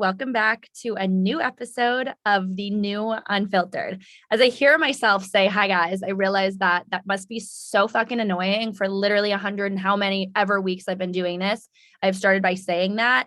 welcome back to a new episode of the new Unfiltered. As I hear myself say, hi guys, I realize that must be so fucking annoying for literally 100 and how many ever weeks I've been doing this. I've started by saying that.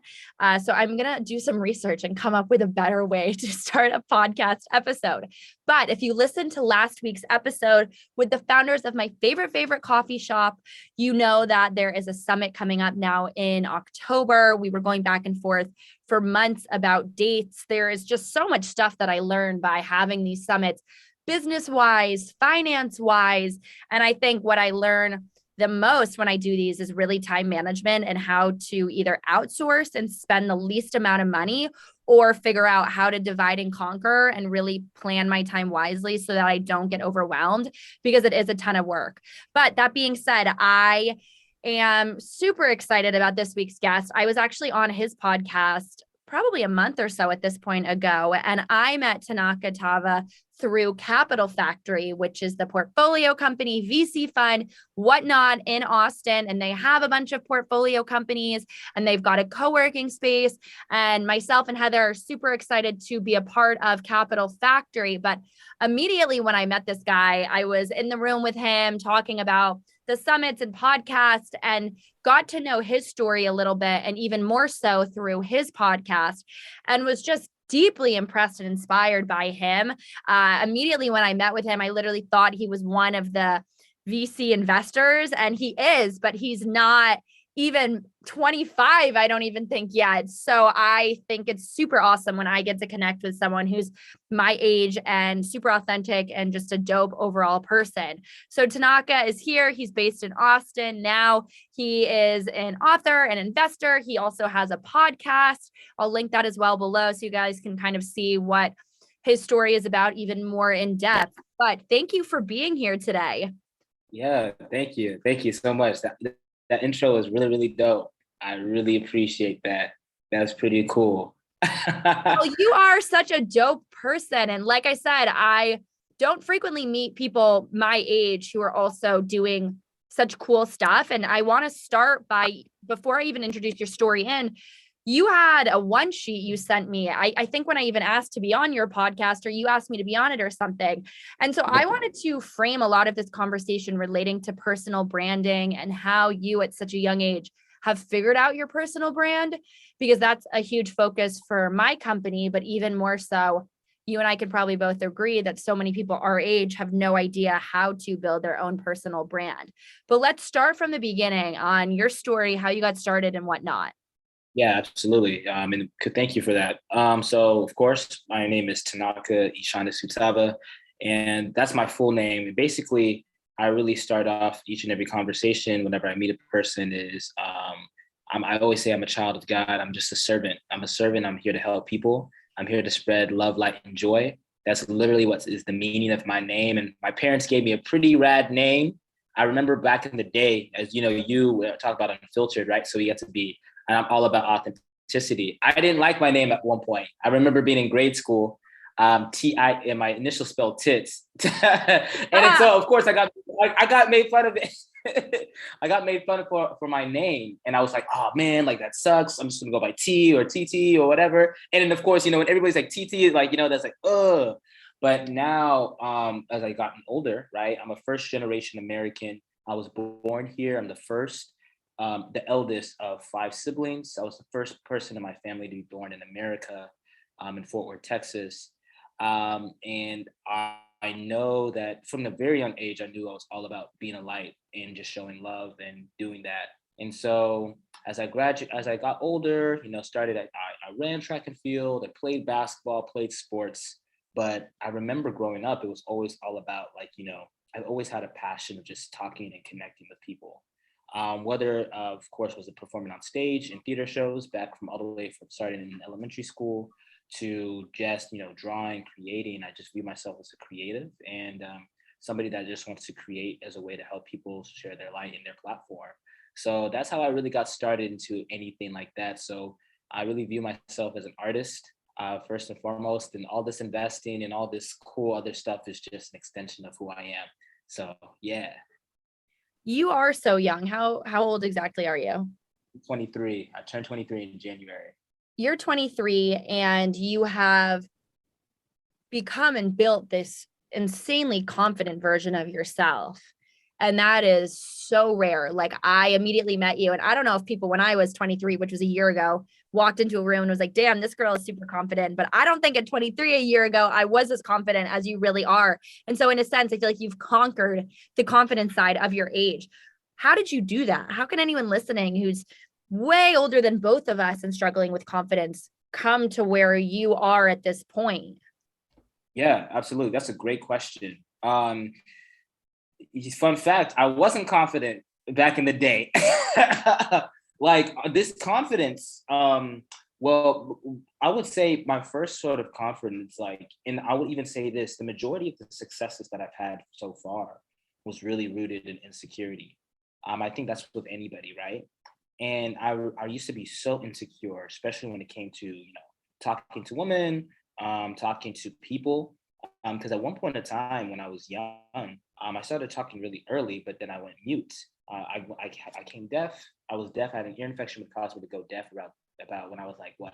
So I'm going to do some research and come up with a better way to start a podcast episode. But if you listened to last week's episode with the founders of my favorite coffee shop, you know that there is a summit coming up now in October. We were going back and forth for months about dates. There is just so much stuff that I learned by having these summits, business wise, finance wise. And I think what I learn the most when I do these is really time management and how to either outsource and spend the least amount of money or figure out how to divide and conquer and really plan my time wisely so that I don't get overwhelmed, because it is a ton of work. But that being said, I am super excited about this week's guest. I was actually on his podcast probably a month or so at this point ago, and I met Tanaka Tava through Capital Factory, which is the portfolio company, VC fund, whatnot in Austin. And they have a bunch of portfolio companies and they've got a co-working space. And myself and Heather are super excited to be a part of Capital Factory. But immediately when I met this guy, I was in the room with him talking about the summits and podcast and got to know his story a little bit, and even more so through his podcast, and was just deeply impressed and inspired by him. Immediately when I met with him, I literally thought he was one of the VC investors, and he is, but he's not even 25, I don't even think yet. So I think it's super awesome when I get to connect with someone who's my age and super authentic and just a dope overall person. So Tanaka is here. He's based in Austin now. He is an author, an investor. He also has a podcast. I'll link that as well below so you guys can kind of see what his story is about even more in depth. But thank you for being here today. Yeah, thank you. Thank you so much. That intro is really, really dope. I really appreciate that. That's pretty cool. Well, you are such a dope person. And like I said, I don't frequently meet people my age who are also doing such cool stuff. And I want to start by, before I even introduce your story in, you had a one sheet you sent me. I think when I even asked to be on your podcast, or you asked me to be on it or something. And so I wanted to frame a lot of this conversation relating to personal branding and how you at such a young age have figured out your personal brand, because that's a huge focus for my company. But even more so, you and I could probably both agree that so many people our age have no idea how to build their own personal brand. But let's start from the beginning on your story, how you got started and whatnot. Yeah, absolutely. And thank you for that. So, of course, my name is Tanaka Tava, and that's my full name. And basically, I really start off each and every conversation whenever I meet a person I always say I'm a child of God. I'm just a servant. I'm a servant. I'm here to help people. I'm here to spread love, light, and joy. That's literally what is the meaning of my name. And my parents gave me a pretty rad name. I remember back in the day, as you know, you talk about Unfiltered, right? So we get to be, and I'm all about authenticity. I didn't like my name at one point. I remember being in grade school, T-I, and my initial spelled tits. So of course I got made fun of it. I got made fun of for my name. And I was like, oh man, like that sucks. I'm just gonna go by T or TT or whatever. And then of course, when everybody's like TT, like, that's like, ugh. But now, as I gotten older, right, I'm a first generation American. I was born here. I'm the first, the eldest of 5 siblings. I was the first person in my family to be born in America, in Fort Worth, Texas. And I know that from a very young age, I knew I was all about being a light and just showing love and doing that. And so as I got older, I ran track and field, I played basketball, played sports. But I remember growing up, it was always all about I always had a passion of just talking and connecting with people. Whether, of course, was it performing on stage in theater shows back from all the way from starting in elementary school to just, drawing, creating. I just view myself as a creative and somebody that just wants to create as a way to help people share their light in their platform. So that's how I really got started into anything like that. So I really view myself as an artist. First and foremost, and all this investing and all this cool other stuff is just an extension of who I am. So yeah. You are so young. How old exactly are you? 23. I turned 23 in January. you're 23 and you have become and built this insanely confident version of yourself. And that is so rare. Like I immediately met you. And I don't know if people, when I was 23, which was a year ago, walked into a room and was like, damn, this girl is super confident. But I don't think at 23 a year ago, I was as confident as you really are. And so in a sense, I feel like you've conquered the confidence side of your age. How did you do that? How can anyone listening who's way older than both of us and struggling with confidence come to where you are at this point? Yeah, absolutely. That's a great question. Fun fact, I wasn't confident back in the day. Like this confidence, well, I would say my first sort of confidence, like, and I would even say this, the majority of the successes that I've had so far was really rooted in insecurity. I think that's with anybody, right? And I used to be so insecure, especially when it came to, talking to women, talking to people. Because at one point in time when I was young, I started talking really early, but then I went mute. I came deaf. I was deaf. I had an ear infection, which caused me to go deaf about when I was like what,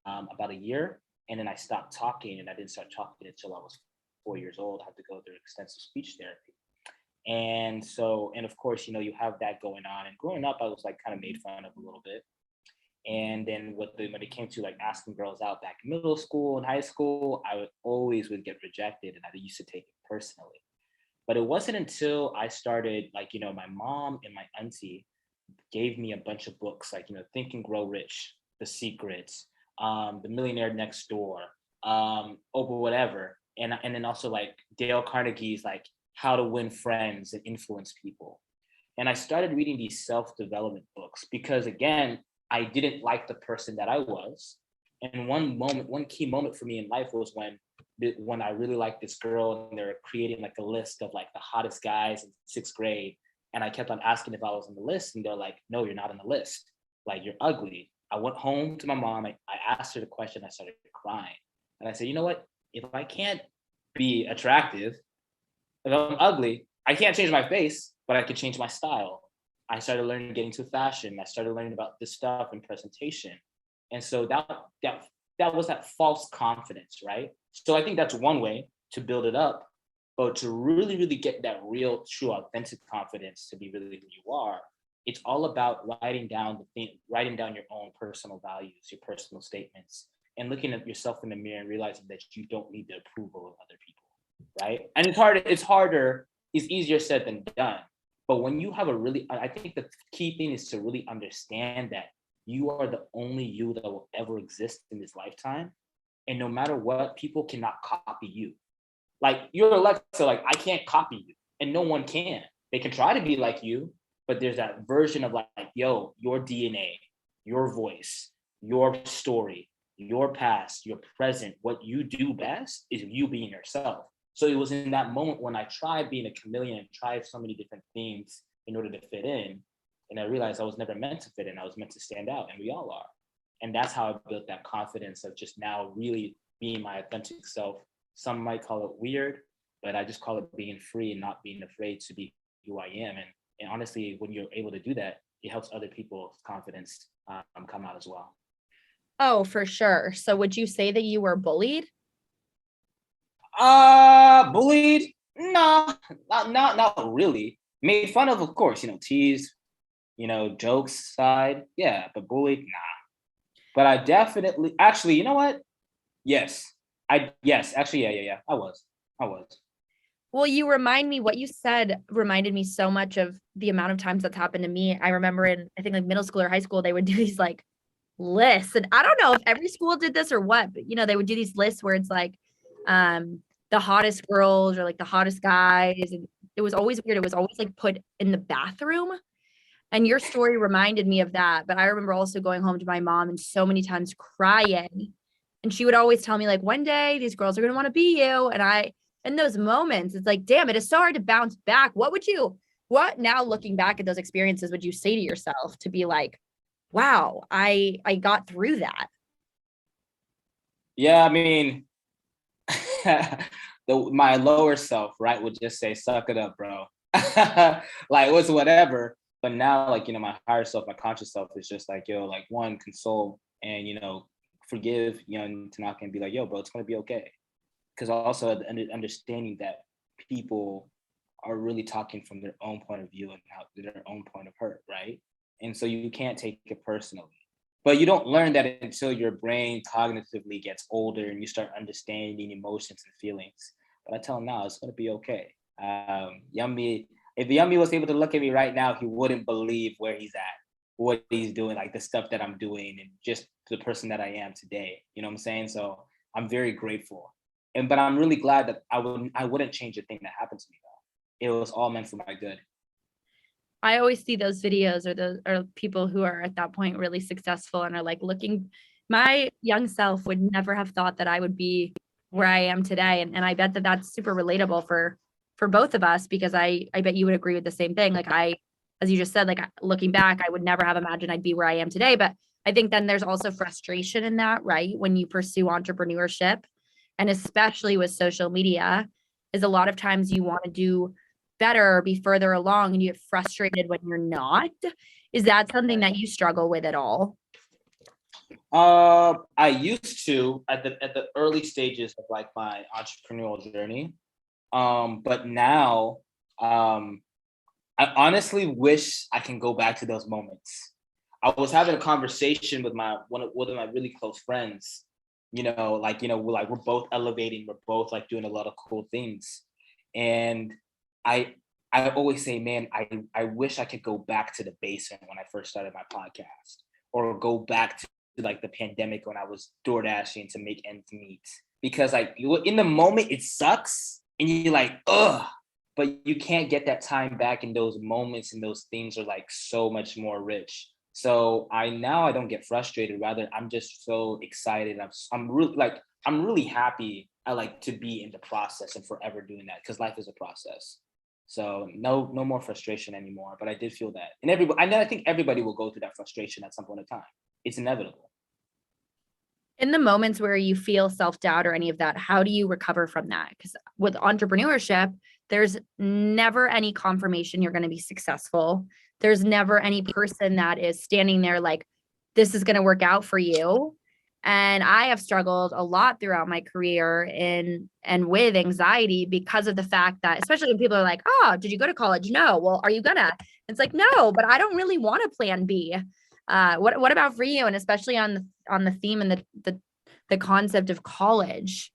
about a year, and then I stopped talking, and I didn't start talking until I was 4 years old. I had to go through extensive speech therapy, and so, and of course, you have that going on. And growing up, I was like kind of made fun of a little bit. And then when it came to like asking girls out back in middle school and high school, I would get rejected, and I used to take it personally. But it wasn't until I started, like, my mom and my auntie gave me a bunch of books, like, Think and Grow Rich, The Secrets, The Millionaire Next Door, Oprah, whatever. And then also like Dale Carnegie's like How to Win Friends and Influence People. And I started reading these self-development books because, again, I didn't like the person that I was. And one key moment for me in life was when I really liked this girl, and they were creating like a list of like the hottest guys in sixth grade. And I kept on asking if I was on the list, and they're like, no, you're not on the list. Like, you're ugly. I went home to my mom. I asked her the question. I started crying. And I said, you know what? If I can't be attractive, if I'm ugly, I can't change my face, but I can change my style. I started learning, getting to fashion. I started learning about this stuff and presentation. And so that was that false confidence, right? So I think that's one way to build it up. But to really, really get that real, true, authentic confidence to be really who you are, it's all about writing down your own personal values, your personal statements, and looking at yourself in the mirror and realizing that you don't need the approval of other people, right? And it's easier said than done. But when you have I think the key thing is to really understand that you are the only you that will ever exist in this lifetime. And no matter what, people cannot copy you. Like, you're Alexa, like, I can't copy you, and no one can. They can try to be like you, but there's that version of like, yo, your DNA, your voice, your story, your past, your present, what you do best is you being yourself. So it was in that moment when I tried being a chameleon and tried so many different things in order to fit in. And I realized I was never meant to fit in. I was meant to stand out, and we all are. And that's how I built that confidence of just now really being my authentic self. Some might call it weird, but I just call it being free and not being afraid to be who I am. And honestly, when you're able to do that, it helps other people's confidence come out as well. Oh, for sure. So would you say that you were bullied? Bullied? No, not really. Made fun of course, teased, jokes side. Yeah, but bullied, nah. But I definitely, actually, you know what? Yes. Yes, actually, yeah. I was. Well, what you said reminded me so much of the amount of times that's happened to me. I remember I think like middle school or high school, they would do these like lists. And I don't know if every school did this or what, but they would do these lists where it's like the hottest girls or like the hottest guys. And it was always weird. It was always like put in the bathroom. And your story reminded me of that. But I remember also going home to my mom and so many times crying. And she would always tell me, like, one day these girls are going to want to be you. And in those moments, it's like, damn, it is so hard to bounce back. What now looking back at those experiences would you say to yourself to be like, wow, I got through that? Yeah, I mean, my lower self, right, would just say, suck it up, bro. Like, it was whatever. But now, like, my higher self, my conscious self is just like, yo, like, one, console and forgive young Tanaka and be like, yo, bro, it's gonna be okay. Because also understanding that people are really talking from their own point of view and how their own point of hurt, right? And so you can't take it personally. But you don't learn that until your brain cognitively gets older and you start understanding emotions and feelings. But I tell him now, it's gonna be okay. Yummy, if Yummy was able to look at me right now, he wouldn't believe where he's at, what he's doing, like the stuff that I'm doing, and just the person that I am today. You know what I'm saying? So I'm very grateful, but I'm really glad that I wouldn't change a thing that happened to me though. It was all meant for my good. I always see those videos or those or people who are at that point really successful and are like looking. My young self would never have thought that I would be where I am today, and I bet that that's super relatable for both of us, because I bet you would agree with the same thing. Like as you just said, like looking back, I would never have imagined I'd be where I am today. But I think then there's also frustration in that, right? When you pursue entrepreneurship, and especially with social media, is a lot of times you want to do better or be further along and you get frustrated when you're not. Is that something that you struggle with at all? I used to at the early stages of like my entrepreneurial journey. But now, um, I honestly wish I can go back to those moments. I was having a conversation with one of my really close friends. We're both elevating, we're both like doing a lot of cool things, and I I always say, man, I wish I could go back to the basement when I first started my podcast, or go back to like the pandemic when I was door dashing to make ends meet. Because like in the moment it sucks and you're like, ugh, but you can't get that time back, and those moments and those things are like so much more rich. So I don't get frustrated. Rather, I'm just so excited. I'm really happy. I like to be in the process and forever doing that, because life is a process. So no more frustration anymore. But I did feel that, and I think everybody will go through that frustration at some point in time. It's inevitable. In the moments where you feel self-doubt or any of that, how do you recover from that? Because with entrepreneurship, there's never any confirmation you're going to be successful. There's never any person that is standing there like, this is going to work out for you. And I have struggled a lot throughout my career in and with anxiety, because of the fact that, especially when people are like, oh, did you go to college? No. Well, are you gonna? It's like, no, but I don't really want a plan B. What about for you? And especially on the theme and the concept of college.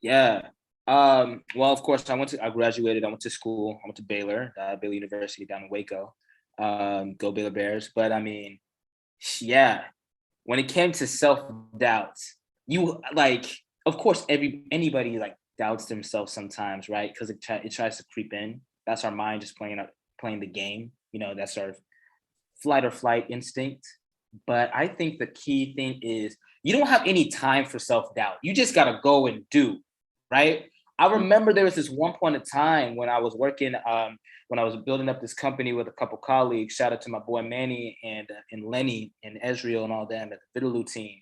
Yeah. Well, of course, I graduated. I went to school. I went to Baylor University down in Waco. Go Baylor Bears. But I mean, yeah, when it came to self-doubt, you like, of course, anybody like doubts themselves sometimes, right? Because it tries to creep in. That's our mind just playing the game. That's our flight or flight instinct. But I think the key thing is you don't have any time for self-doubt. You just gotta go and do, right? I remember there was this one point in time when I was working, when I was building up this company with a couple colleagues. Shout out to my boy Manny and Lenny and Ezreal and all them at the Fiddaloo team.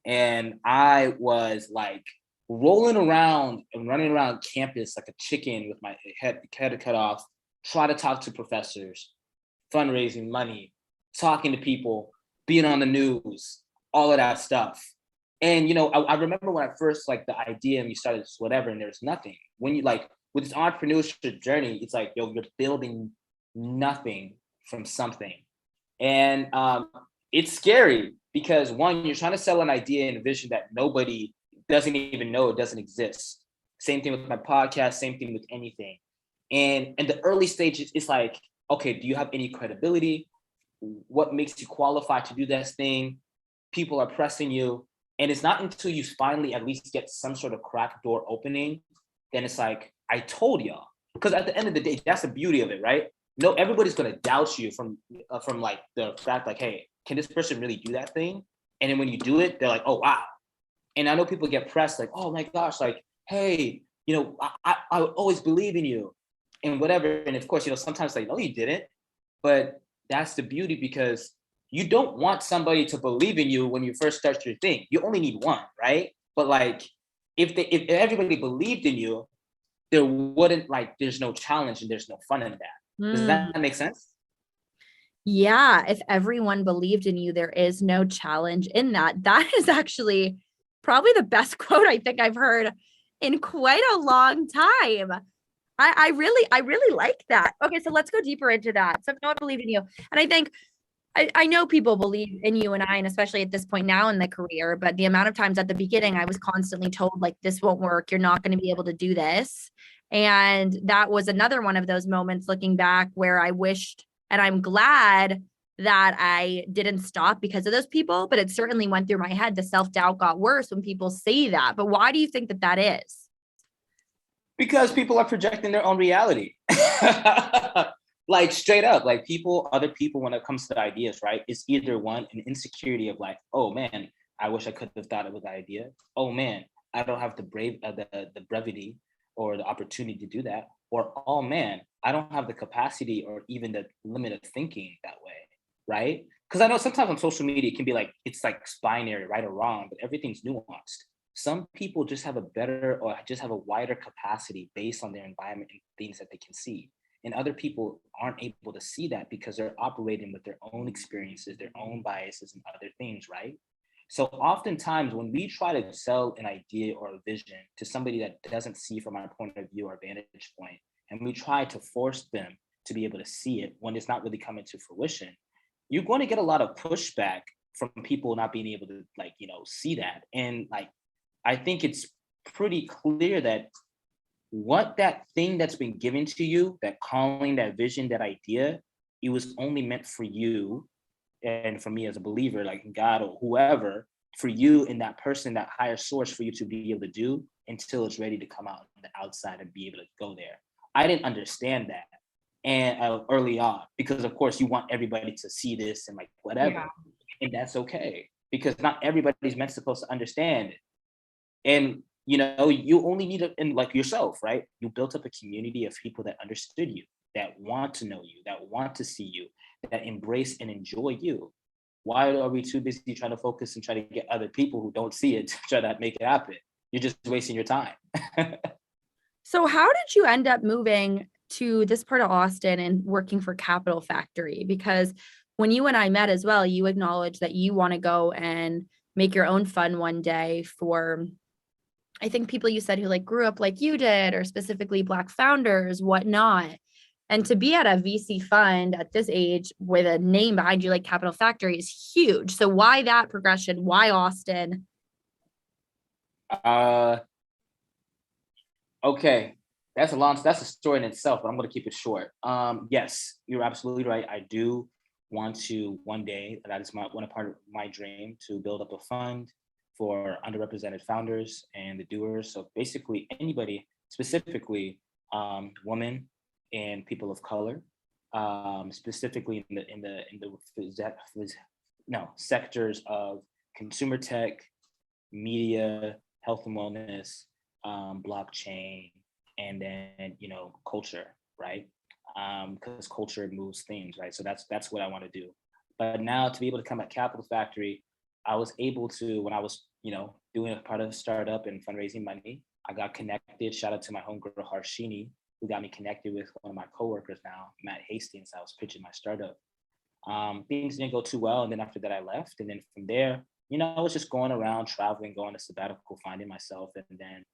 And I was like rolling around and running around campus like a chicken with my head cut off, try to talk to professors, fundraising money, talking to people, being on the news, all of that stuff. And I remember when I first like the idea and you started this whatever, and there's nothing. When you like with this entrepreneurship journey, it's like, yo, you're building nothing from something. And it's scary because one, you're trying to sell an idea and a vision that nobody doesn't even know it doesn't exist. Same thing with my podcast, same thing with anything. And in the early stages, it's like, okay, do you have any credibility? What makes you qualified to do this thing? People are pressing you. And it's not until you finally at least get some sort of crack door opening, then it's like, I told y'all. Because at the end of the day, that's the beauty of it, right? No, everybody's gonna doubt you from like the fact like, hey, can this person really do that thing? And then when you do it, they're like, oh wow. And I know people get pressed like, oh my gosh, like, hey, I would always believe in you and whatever. And of course, sometimes like, no, you didn't. But that's the beauty, because you don't want somebody to believe in you when you first start your thing. You only need one, right? But like, if everybody believed in you, there's no challenge and there's no fun in that. Does Mm. that make sense? Yeah, if everyone believed in you, there is no challenge in that. That is actually probably the best quote I think I've heard in quite a long time. I really like that. Okay, so let's go deeper into that. So if no one believed in you, and I think I know people believe in you and I, and especially at this point now in the career, but the amount of times at the beginning I was constantly told, like, this won't work, you're not going to be able to do this. And that was another one of those moments looking back where I wished, and I'm glad that I didn't stop because of those people, but it certainly went through my head. The self doubt got worse when people say that. But why do you think that that is? Because people are projecting their own reality. Like straight up, like people, other people, when it comes to ideas, right? It's either one, an insecurity of like, oh man, I wish I could have thought of the idea. Oh man, I don't have the the brevity or the opportunity to do that. Or oh man, I don't have the capacity or even the limit of thinking that way, right? Because I know sometimes on social media it can be like it's like binary, right or wrong, but everything's nuanced. Some people just have a better or just have a wider capacity based on their environment and things that they can see, and other people aren't able to see that because they're operating with their own experiences, their own biases, and other things, right? So oftentimes when we try to sell an idea or a vision to somebody that doesn't see from our point of view or vantage point, and we try to force them to be able to see it when it's not really coming to fruition, you're going to get a lot of pushback from people not being able to, like, see that. And like, I think it's pretty clear that what that thing that's been given to you, that calling, that vision, that idea, it was only meant for you and for me as a believer, like God or whoever, for you and that person, that higher source, for you to be able to do until it's ready to come out on the outside and be able to go there. I didn't understand that, and early on, because of course you want everybody to see this and like Yeah. whatever, and that's okay because not everybody's meant supposed to understand it. And you only need it in like yourself, right? You built up a community of people that understood you, that want to know you, that want to see you, that embrace and enjoy you. Why are we too busy trying to focus and try to get other people who don't see it to try to make it happen? You're just wasting your time. So, how did you end up moving to this part of Austin and working for Capital Factory? Because when you and I met as well, you acknowledged that you want to go and make your own fund one day for, I think, people you said who like grew up like you did, or specifically Black founders, whatnot. And to be at a VC fund at this age with a name behind you like Capital Factory is huge. So, why that progression? Why Austin? uh, okay. That's a story in itself, but I'm going to keep it short. Yes, you're absolutely right. I do want to one day, that is one part of my dream, to build up a fund for underrepresented founders and the doers. So basically anybody, specifically women and people of color, specifically no sectors of consumer tech, media, health and wellness, blockchain, and then culture, right? Because culture moves things, right? So that's what I want to do. But now to be able to come at Capital Factory, I was able to, when I was doing a part of a startup and fundraising money, I got connected. Shout out to my homegirl Harshini, who got me connected with one of my coworkers now, Matt Hastings. I was pitching my startup. Things didn't go too well, and then after that I left, and then from there, I was just going around traveling, going to sabbatical, finding myself, and then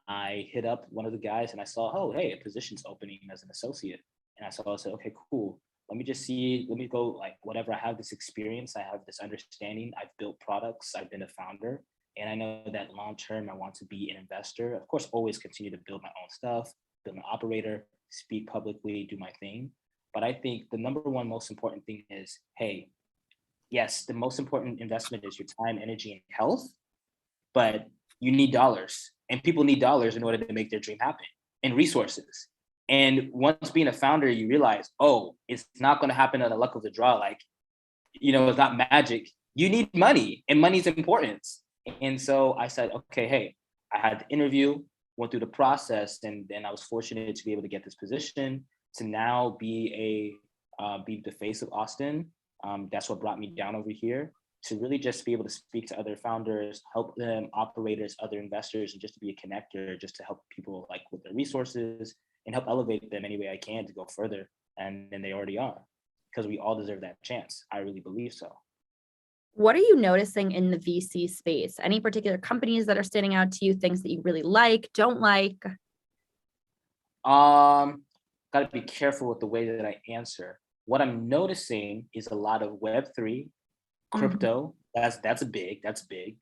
I hit up one of the guys and I saw, oh, hey, a position's opening as an associate. And I said, okay, cool. Let me just see, let me go, like, whatever. I have this experience, I have this understanding. I've built products, I've been a founder. And I know that long term, I want to be an investor. Of course, always continue to build my own stuff, build an operator, speak publicly, do my thing. But I think the number one most important thing is, hey, yes, the most important investment is your time, energy, and health, but you need dollars, and people need dollars in order to make their dream happen, and resources. And once being a founder, you realize, oh, it's not going to happen on the luck of the draw. Like, it's not magic. You need money, and money's important. And so I said, okay, hey, I had the interview, went through the process, and then I was fortunate to be able to get this position to now be the face of Austin. That's what brought me down over here, to really just be able to speak to other founders, help them, operators, other investors, and just to be a connector, just to help people like with their resources and help elevate them any way I can to go further. And then they already are. because we all deserve that chance. I really believe so. What are you noticing in the VC space? Any particular companies that are standing out to you, things that you really like, don't like? Got to be careful with the way that I answer. What I'm noticing is a lot of Web3, Mhm. crypto. That's big.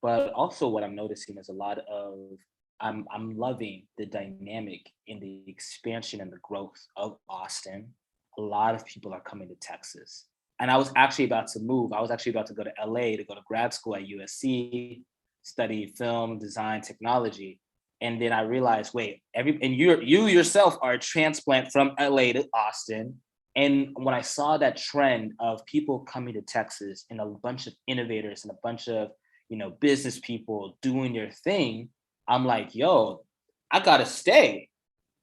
But also what I'm noticing is a lot of I'm loving the dynamic in the expansion and the growth of Austin. A lot of people are coming to Texas. And I was actually about to move. I was actually about to go to LA to go to grad school at USC, study film, design, technology. And then I realized, wait, you yourself are a transplant from LA to Austin. And when I saw that trend of people coming to Texas and a bunch of innovators and a bunch of, business people doing their thing, I'm like, yo, I gotta stay.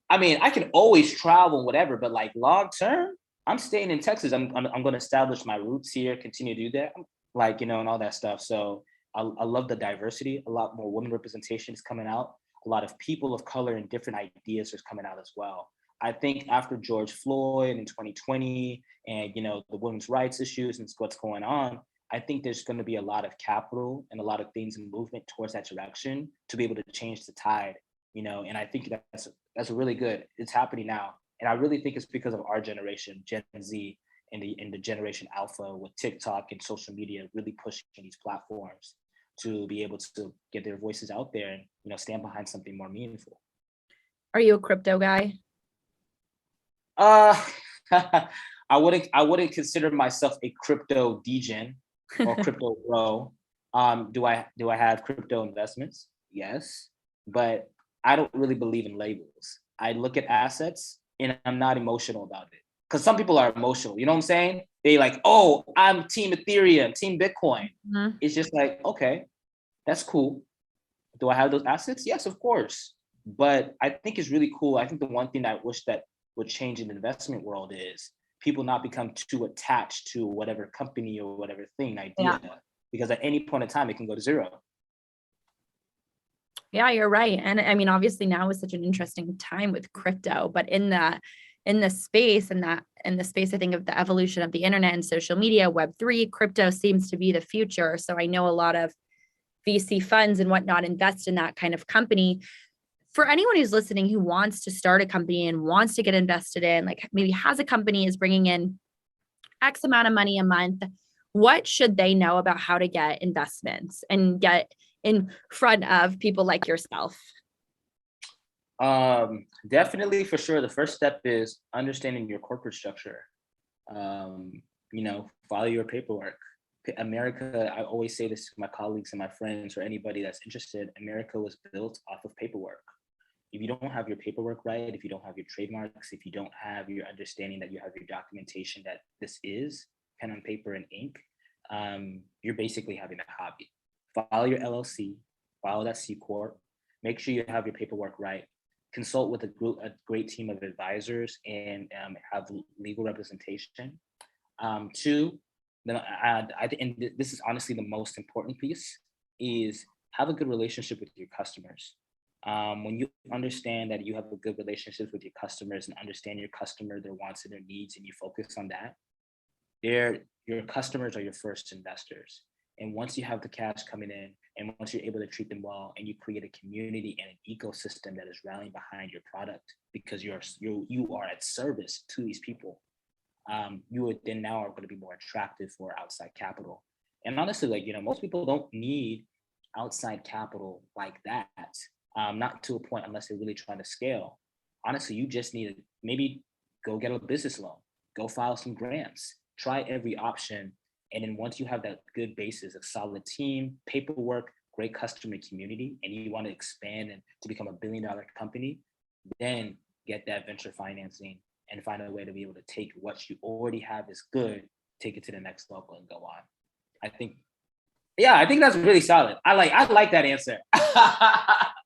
I mean, I can always travel and whatever, but like long term, I'm staying in Texas. I'm going to establish my roots here, continue to do that, like and all that stuff. So I love the diversity. A lot more women representation is coming out. A lot of people of color and different ideas is coming out as well. I think after George Floyd in 2020, and the women's rights issues and what's going on, I think there's going to be a lot of capital and a lot of things in movement towards that direction to be able to change the tide. And I think that's really good. It's happening now, and I really think it's because of our generation, Gen Z, and the generation Alpha with TikTok and social media really pushing these platforms to be able to get their voices out there and stand behind something more meaningful. Are you a crypto guy? Uh, I wouldn't consider myself a crypto degen or crypto bro. Do I have crypto investments? Yes, but I don't really believe in labels. I look at assets and I'm not emotional about it. Because some people are emotional, you know what I'm saying? They like, oh, I'm team Ethereum, team Bitcoin. Mhm. It's just like, okay, that's cool. Do I have those assets? Yes, of course. But I think it's really cool. I think the one thing that I wish that would change in the investment world is people not become too attached to whatever company or whatever thing Yeah. idea, because at any point in time it can go to zero. Yeah, you're right. And I mean, obviously now is such an interesting time with crypto, but in the space and that in the space, I think of the evolution of the internet and social media, Web3, crypto seems to be the future. So I know a lot of VC funds and whatnot invest in that kind of company. For anyone who's listening who wants to start a company and wants to get invested in, like maybe has a company, is bringing in X amount of money a month, what should they know about how to get investments and get in front of people like yourself? Definitely, for sure. The first step is understanding your corporate structure. Um, follow your paperwork. America, I always say this to my colleagues and my friends or anybody that's interested. America was built off of paperwork. If you don't have your paperwork right, if you don't have your trademarks, if you don't have your understanding that you have your documentation that this is pen on paper and ink, you're basically having a hobby. File your LLC, file that C corp. Make sure you have your paperwork right. Consult with a great team of advisors and have legal representation. Two, then I think, and this is honestly the most important piece, is have a good relationship with your customers. When you understand that you have a good relationship with your customers and understand your customer, their wants and their needs, and you focus on that, your customers are your first investors. And once you have the cash coming in, and once you're able to treat them well, and you create a community and an ecosystem that is rallying behind your product because you are at service to these people, you would then now are going to be more attractive for outside capital. And honestly, like most people don't need outside capital like that. Not to a point unless they're really trying to scale. Honestly, you just need to maybe go get a business loan, go file some grants, try every option. And then once you have that good basis, a solid team, paperwork, great customer community, and you want to expand and to become $1 billion company, then get that venture financing and find a way to be able to take what you already have is good, take it to the next level and go on. I think, yeah, I think that's really solid. I like that answer.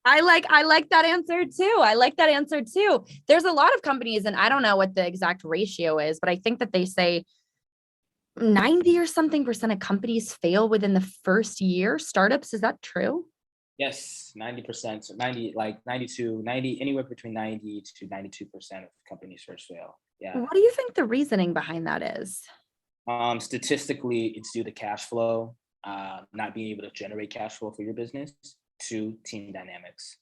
I like that answer too. I like that answer too. There's a lot of companies, and I don't know what the exact ratio is, but I think that they say 90 or something percent of companies fail within the first year. Startups, is that true? Yes, 90%, 90, like 92, 90, anywhere between 90 to 92% of companies first fail. Yeah. What do you think the reasoning behind that is? Statistically, it's due to cash flow, not being able to generate cash flow for your business, to team dynamics.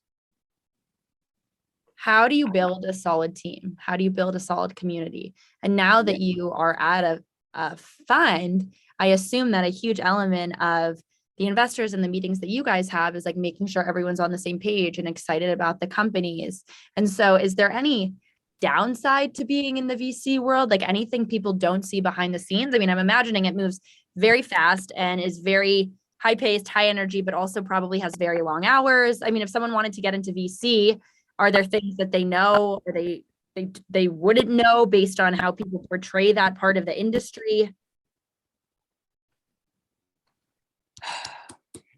How do you build a solid team? How do you build a solid community? And now Yeah. that you are at a fund, I assume that a huge element of the investors and the meetings that you guys have is like making sure everyone's on the same page and excited about the companies. And so, is there any downside to being in the VC world? Like anything people don't see behind the scenes? I mean, I'm imagining it moves very fast and is very high paced, high energy, but also probably has very long hours. I mean, if someone wanted to get into VC, are there things that they know or they wouldn't know based on how people portray that part of the industry?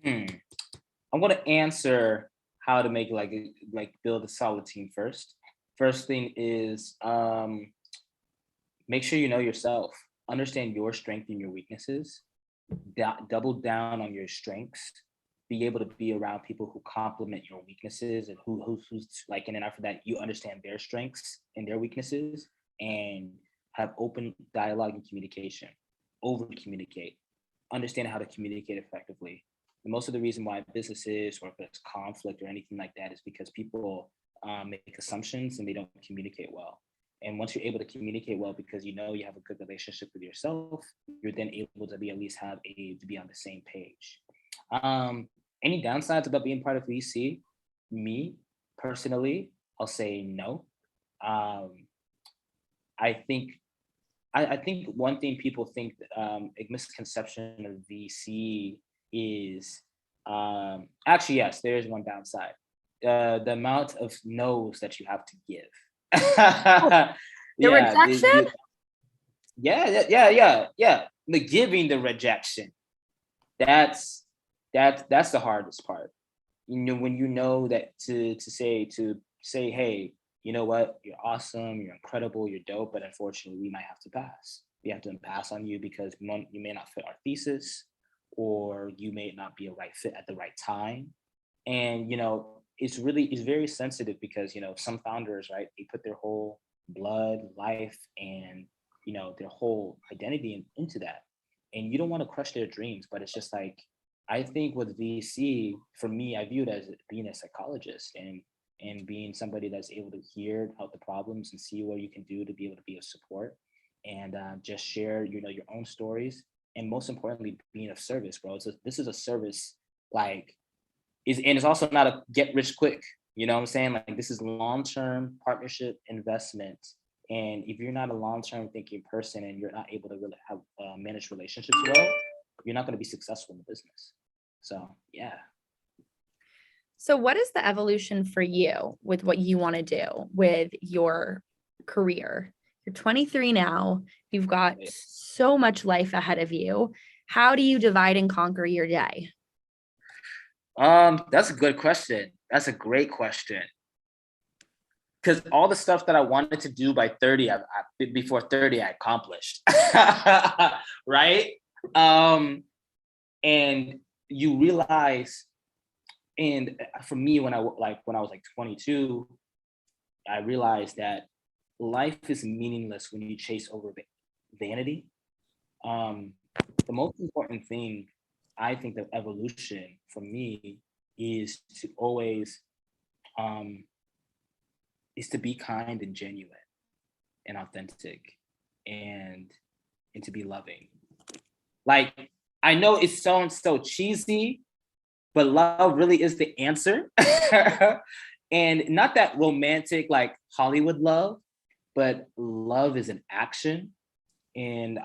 Hmm. I'm gonna answer how to make like build a solid team first. First thing is make sure you know yourself. Understand your strength and your weaknesses. Double down on your strengths. Be able to be around people who complement your weaknesses and who's like, and then after that, you understand their strengths and their weaknesses, and have open dialogue and communication. Over communicate. Understand how to communicate effectively. And most of the reason why businesses or if there's conflict or anything like that is because people make assumptions and they don't communicate well. And once you're able to communicate well because you know you have a good relationship with yourself, you're then able to be at least have a to be on the same page. Any downsides about being part of VC? Me personally, I'll say no. Um, I think I think one thing people think a misconception of VC is actually yes, there is one downside. The amount of no's that you have to give. Oh, the Yeah, rejection? yeah. The giving the rejection. That's that's the hardest part. You know, when you know that to say, hey, you know what, you're awesome, you're incredible, you're dope, but unfortunately, we might have to pass. We have to pass on you because you may not fit our thesis, or you may not be a right fit at the right time. And it's very sensitive because some founders, right, they put their whole blood, life, and their whole identity into that, and you don't want to crush their dreams. But it's just like, I think with VC, for me, I view it as being a psychologist, and being somebody that's able to hear out the problems and see what you can do to be able to be of support, and just share your own stories, and most importantly, being of service, bro. This is a service, like, and it's also not a get rich quick. You know what I'm saying? Like, this is long term partnership investment. And if you're not a long term thinking person and you're not able to really have manage relationships well, you're not going to be successful in the business. So yeah. So, what is the evolution for you with what you want to do with your career? You're 23 now, you've got so much life ahead of you. How do you divide and conquer your day? That's a good question. That's a great question. Because all the stuff that I wanted to do by 30, before 30, I accomplished. Right? Um, and you realize, and for me, when I was like 22, I realized that life is meaningless when you chase over vanity. Um, the most important thing, I think, of evolution for me is to always um, is to be kind and genuine and authentic, and to be loving. Like, I know it sounds so cheesy, but love really is the answer. And not that romantic like Hollywood love, but love is an action. And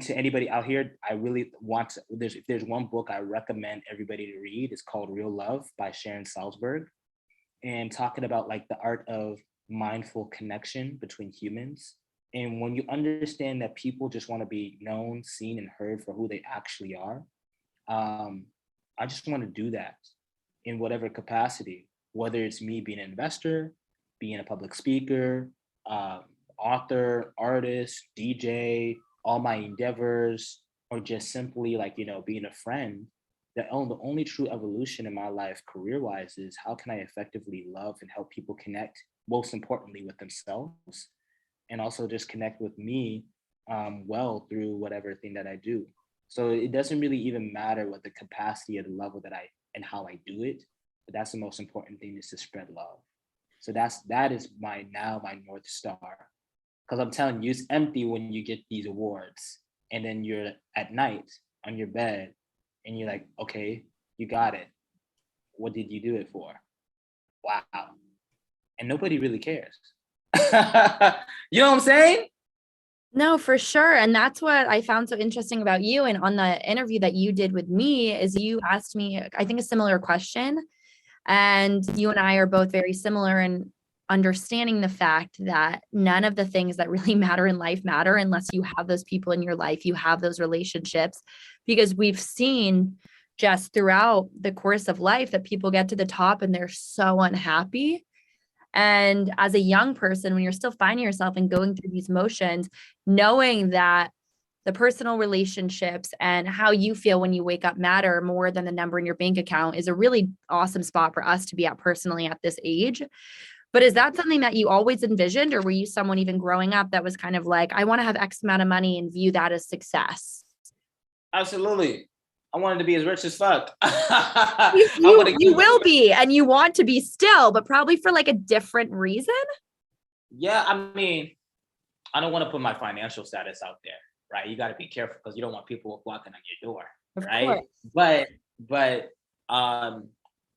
to anybody out here, I really want to, if there's one book I recommend everybody to read, it's called Real Love by Sharon Salzberg, and talking about like the art of mindful connection between humans. And when you understand that people just want to be known, seen, and heard for who they actually are, um, I just want to do that in whatever capacity, whether it's me being an investor, being a public speaker, um, author, artist, DJ, all my endeavors, or just simply like, being a friend. The only true evolution in my life career wise is how can I effectively love and help people connect, most importantly with themselves, and also just connect with me well through whatever thing that I do. So it doesn't really even matter what the capacity or the level that I and how I do it, but that's the most important thing is to spread love. So that is my North Star. Because I'm telling you, it's empty when you get these awards and then you're at night on your bed and you're like, okay, you got it. What did you do it for? Wow. And nobody really cares. You know what I'm saying? No, for sure. And that's what I found so interesting about you. And on the interview that you did with me, is you asked me, I think, a similar question. And you and I are both very similar in understanding the fact that none of the things that really matter in life matter unless you have those people in your life, you have those relationships, because we've seen just throughout the course of life that people get to the top and they're so unhappy. And as a young person, when you're still finding yourself and going through these motions, knowing that the personal relationships and how you feel when you wake up matter more than the number in your bank account is a really awesome spot for us to be at personally at this age. But is that something that you always envisioned, or were you someone even growing up that was kind of like, I want to have X amount of money and view that as success? Absolutely. I wanted to be as rich as fuck. You, I you, want to you give. will be, and you want to be still, but probably for like a different reason. Yeah, I mean, I don't want to put my financial status out there, right? You got to be careful because you don't want people walking on your door, Of right? course. But I'm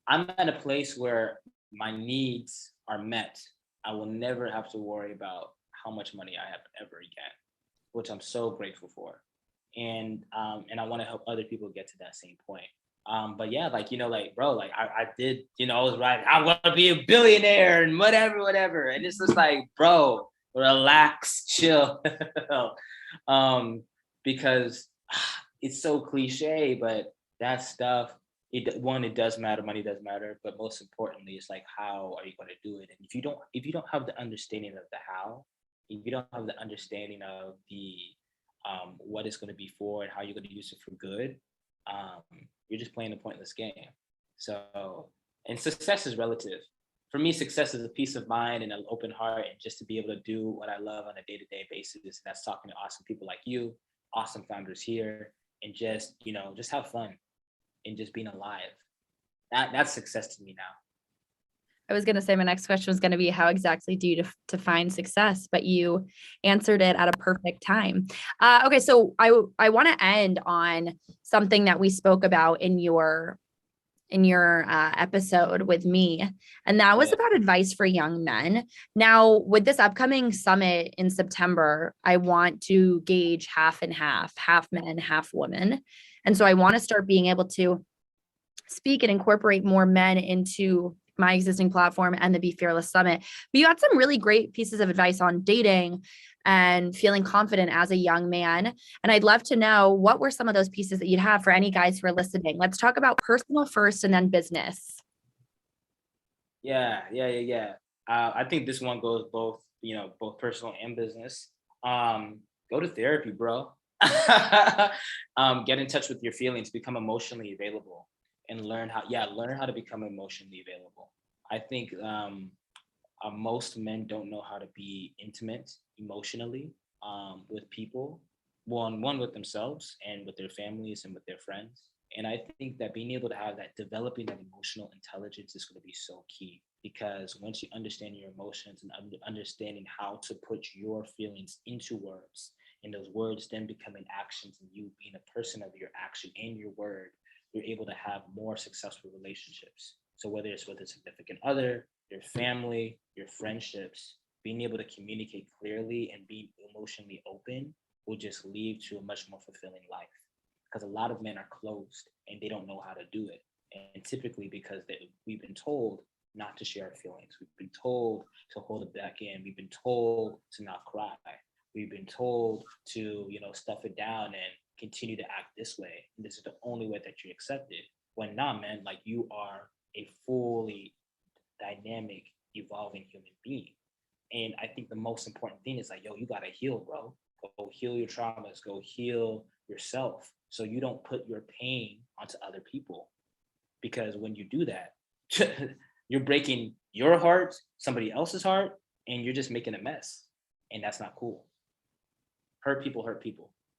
at a place where my needs are met. I will never have to worry about how much money I have ever again, which I'm so grateful for. And I want to help other people get to that same point. But yeah, like like bro, like I did, I was right. I want to be a billionaire and whatever. And it's just like, bro, relax, chill. um, because it's so cliche, but that stuff, it does matter, money does matter, but most importantly, it's like, how are you going to do it? And if you don't have the understanding of the how, if you don't have the understanding of the what it's going to be for and how you're going to use it for good, um, you're just playing a pointless game. So, and success is relative. For me, success is a peace of mind and an open heart, and just to be able to do what I love on a day-to-day basis. And that's talking to awesome people like you, awesome founders here, and just have fun and just being alive. That's success to me now. I was going to say my next question was going to be how exactly do you define success, but you answered it at a perfect time. Okay, so I want to end on something that we spoke about in your episode with me, and that was Yeah. about advice for young men. Now, with this upcoming summit in September, I want to gauge half and half men, half women, and so I want to start being able to speak and incorporate more men into my existing platform and the Be Fearless Summit. But you had some really great pieces of advice on dating and feeling confident as a young man. And I'd love to know what were some of those pieces that you'd have for any guys who are listening. Let's talk about personal first and then business. Yeah. I think this one goes both personal and business. Go to therapy, bro. Get in touch with your feelings, become emotionally available, and learn how to become emotionally available. I think most men don't know how to be intimate emotionally with people, one with themselves and with their families and with their friends. And I think that being able to have that, developing that emotional intelligence is going to be so key, because once you understand your emotions and understanding how to put your feelings into words, and those words then becoming actions, and you being a person of your action and your word, you're able to have more successful relationships. So whether it's with a significant other, your family, your friendships, being able to communicate clearly and be emotionally open will just lead to a much more fulfilling life. Because a lot of men are closed and they don't know how to do it. And typically because we've been told not to share our feelings. We've been told to hold it back in. We've been told to not cry. We've been told to, stuff it down and continue to act this way. And this is the only way that you accept it. When not, man, like, you are a fully dynamic, evolving human being. And I think the most important thing is like, yo, you gotta heal, bro. Go heal your traumas, go heal yourself, so you don't put your pain onto other people. Because when you do that, you're breaking your heart, somebody else's heart, and you're just making a mess. And that's not cool. Hurt people,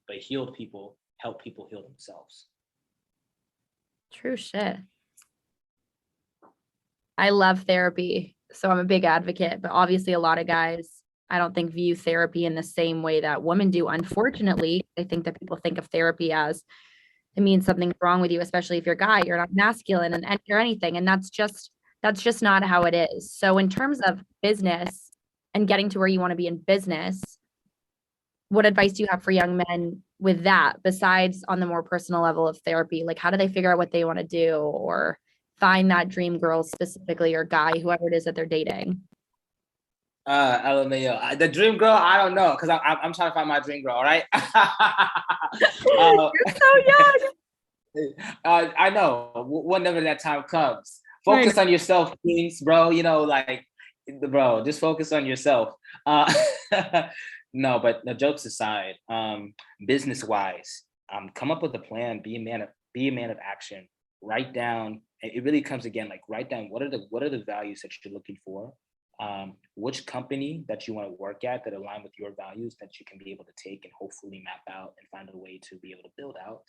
but healed people help people heal themselves. True shit. I love therapy, so I'm a big advocate, but obviously a lot of guys, I don't think view therapy in the same way that women do. Unfortunately, I think that people think of therapy as it means something's wrong with you, especially if you're a guy, you're not masculine and you're anything. And that's just not how it is. So in terms of business and getting to where you want to be in business, what advice do you have for young men with that besides on the more personal level of therapy? Like how do they figure out what they want to do or find that dream girl specifically or guy, whoever it is that they're dating? LMAO. The dream girl, I don't know, because I'm trying to find my dream girl. All right. You're so young. I know. Whenever that time comes, Right. focus on yourself, please, bro. You know, like, bro, just focus on yourself. No, but the jokes aside, business wise, come up with a plan. Be a man of action. Write down. It really comes again, like write down what are the values that you're looking for. Which company that you want to work at that align with your values that you can be able to take and hopefully map out and find a way to be able to build out.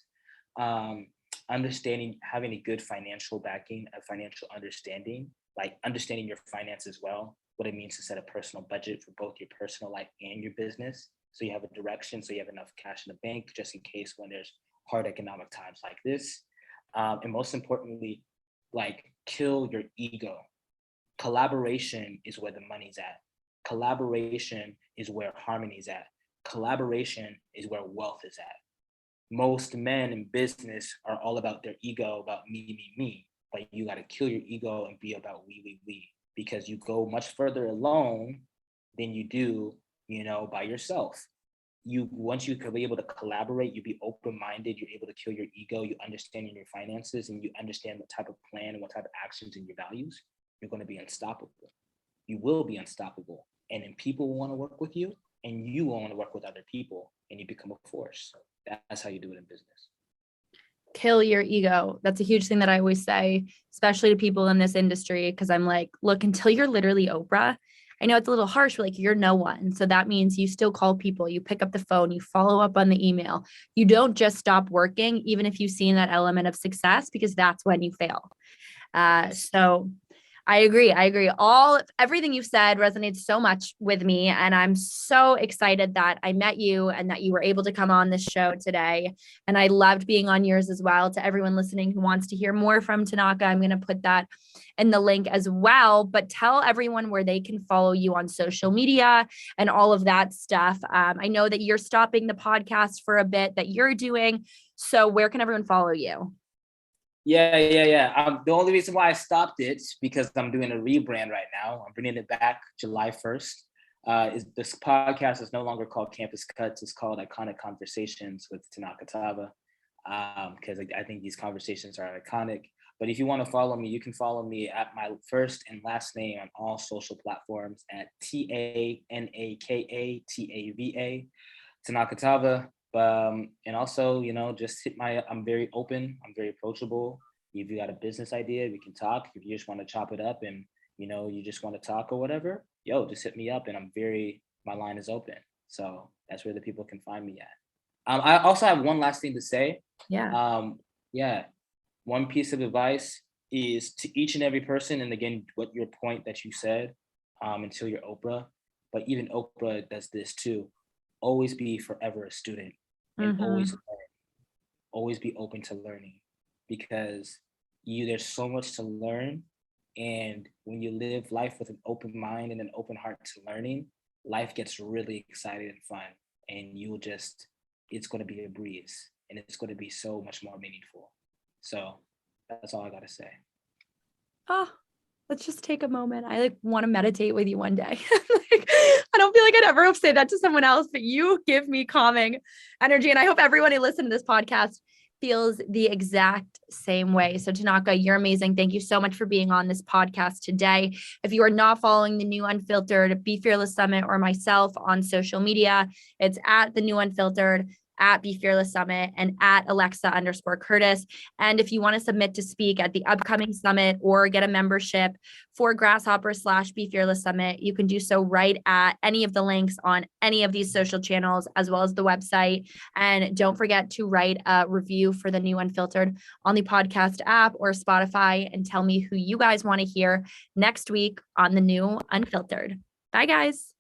Understanding, having a good financial backing, a financial understanding, like understanding your finance as well, what it means to set a personal budget for both your personal life and your business. So you have a direction, so you have enough cash in the bank just in case when there's hard economic times like this. And most importantly, like kill your ego. Collaboration is where the money's at. Collaboration is where harmony is at. Collaboration is where wealth is at. Most men in business are all about their ego, about me. But you got to kill your ego and be about we, because you go much further alone than you do, by yourself. Once you can be able to collaborate, you be open-minded, you're able to kill your ego, you understand your finances, and you understand what type of plan and what type of actions and your values, you're going to be unstoppable. You will be unstoppable. And then people will want to work with you, and you will want to work with other people, and you become a force. That's how you do it in business. Kill your ego. That's a huge thing that I always say, especially to people in this industry, because I'm like, look, until you're literally Oprah, I know it's a little harsh, but like you're no one. So that means you still call people, you pick up the phone, you follow up on the email. You don't just stop working, even if you've seen that element of success, because that's when you fail. So I agree. Everything you've said resonates so much with me. And I'm so excited that I met you and that you were able to come on this show today. And I loved being on yours as well. To everyone listening who wants to hear more from Tanaka, I'm going to put that in the link as well. But tell everyone where they can follow you on social media and all of that stuff. I know that you're stopping the podcast for a bit that you're doing. So where can everyone follow you? Yeah. The only reason why I stopped it because I'm doing a rebrand right now. I'm bringing it back July 1st. Is this podcast is no longer called Campus Cuts. It's called Iconic Conversations with Tanaka Tava. Because I think these conversations are iconic. But if you want to follow me, you can follow me at my first and last name on all social platforms at TANAKATAVA, Tanaka Tava. And also, just I'm very open. I'm very approachable. If you got a business idea, we can talk. If you just want to chop it up and, you just want to talk or whatever, just hit me up and my line is open. So that's where the people can find me at. I also have one last thing to say. Yeah. One piece of advice is to each and every person. And again, what your point that you said, until you're Oprah, but even Oprah does this too. Always be forever a student. And always learn. Always be open to learning, because there's so much to learn, and when you live life with an open mind and an open heart to learning, life gets really exciting and fun, and it's going to be a breeze, and it's going to be so much more meaningful. So that's all I got to say. Oh, let's just take a moment. I want to meditate with you one day. I don't feel like I'd ever say that to someone else, but you give me calming energy. And I hope everyone who listens to this podcast feels the exact same way. So Tanaka, you're amazing. Thank you so much for being on this podcast today. If you are not following the New Unfiltered Be Fearless Summit or myself on social media, it's at the New Unfiltered. at Be Fearless Summit and at Alexa_Curtis. And if you want to submit to speak at the upcoming summit or get a membership for Grasshopper/Be Fearless Summit, you can do so right at any of the links on any of these social channels, as well as the website. And don't forget to write a review for the New Unfiltered on the podcast app or Spotify, and tell me who you guys want to hear next week on the New Unfiltered. Bye, guys.